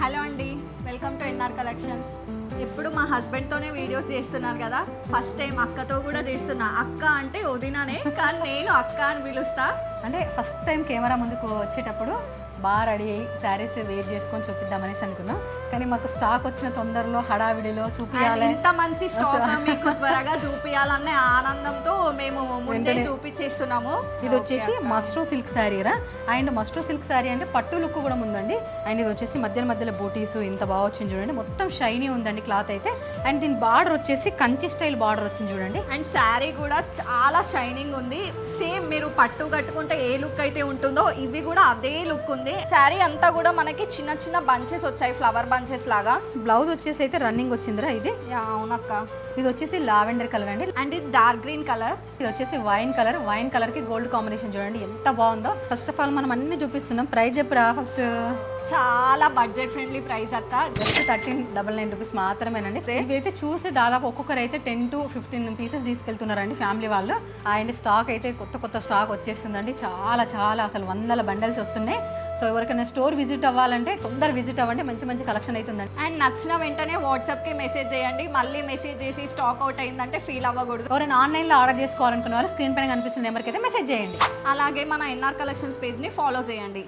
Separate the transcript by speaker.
Speaker 1: Hello అండి, welcome to NR collections. ఎప్పుడు మా హస్బెండ్తోనే వీడియోస్ చేస్తున్నారు కదా, ఫస్ట్ టైం అక్కతో కూడా చేస్తున్నా. అక్క అంటే వదిననే, కానీ నేను అక్క అని పిలుస్తా.
Speaker 2: అంటే ఫస్ట్ టైం కెమెరా ముందుకు వచ్చేటప్పుడు బాగా రెడీ అయ్యి శారీస్ వేర్ చేసుకొని చూపిద్దామనేసి అనుకున్నాం. కానీ మాకు స్టాక్ వచ్చిన తొందరలో హడావిడిలో చూపించాలి,
Speaker 1: ఇంత మంచి స్టాక్ మీకు త్వరగా చూపించాలనే ఆనందంతో మేము ముందే చూపించేస్తున్నాము.
Speaker 2: ఇది వచ్చేసి మస్ట్రో సిల్క్ శారీరా. అండ్ మస్ట్రో సిల్క్ శారీ అంటే పట్టు లుక్ కూడా ఉందండి. అండ్ ఇది వచ్చేసి మధ్యలో బూటీస్ ఇంత బాగా వచ్చింది చూడండి. మొత్తం షైనీ ఉందండి క్లాత్ అయితే. అండ్ దీని బార్డర్ వచ్చేసి కంచి స్టైల్ బార్డర్ వచ్చింది చూడండి.
Speaker 1: అండ్ శారీ కూడా చాలా షైనింగ్ ఉంది. సేమ్ మీరు పట్టు కట్టుకుంటే ఏ లుక్ అయితే ఉంటుందో ఇవి కూడా అదే లుక్ ఉంది. శారీ అంతా కూడా మనకి చిన్న చిన్న బంచెస్ వచ్చాయి, ఫ్లవర్ బంచెస్ లాగా.
Speaker 2: బ్లౌజ్ వచ్చేసి అయితే రన్నింగ్ వచ్చిందిరా ఇది.
Speaker 1: అవునక్క.
Speaker 2: ఇది వచ్చేసి లావెండర్ కలర్ అండి.
Speaker 1: అండ్ ఇది డార్క్ గ్రీన్ కలర్.
Speaker 2: ఇది వచ్చేసి వైన్ కలర్ కి గోల్డ్ కాంబినేషన్ చూడండి ఎంత బాగుందో. ఫస్ట్ ఆఫ్ ఆల్ మనం అన్ని చూపిస్తున్నాం. ప్రైస్ చెప్పురా ఫస్ట్.
Speaker 1: చాలా బడ్జెట్ ఫ్రెండ్లీ ప్రైస్ అక్క.
Speaker 2: జస్ట్ 1399 రూపీస్ మాత్రమేనండి. ఇవైతే చూసి దాదాపు ఒక్కొక్కరు అయితే 10 to 15 పీసెస్ తీసుకెళ్తున్నారండి ఫ్యామిలీ వాళ్ళు. అండ్ స్టాక్ అయితే కొత్త స్టాక్ వచ్చేస్తుందండి. చాలా అసలు వందల బండల్స్ వస్తున్నాయి. సో ఎవరికైనా స్టోర్ విజిట్ అవ్వాలంటే తొందర విజిట్ అవ్వండి, మంచి కలెక్షన్ అవుతుందండి.
Speaker 1: అండ్ నచ్చిన వెంటనే వాట్సాప్కి మెసేజ్ చేయండి. మళ్ళీ మెసేజ్ చేసి స్టాక్ అవుట్ అయిందంటే ఫీల్ అవ్వకూడదు.
Speaker 2: ఎవరైనా ఆన్లైన్లో ఆర్డర్ చేసుకోవాలనుకున్న వాళ్ళు స్క్రీన్ పైన కనిపిస్తున్న నెంబర్కి అయితే మెసేజ్ చేయండి.
Speaker 1: అలాగే మన ఎన్ఆర్ కలెక్షన్స్ పేజ్ని ఫాలో చేయండి.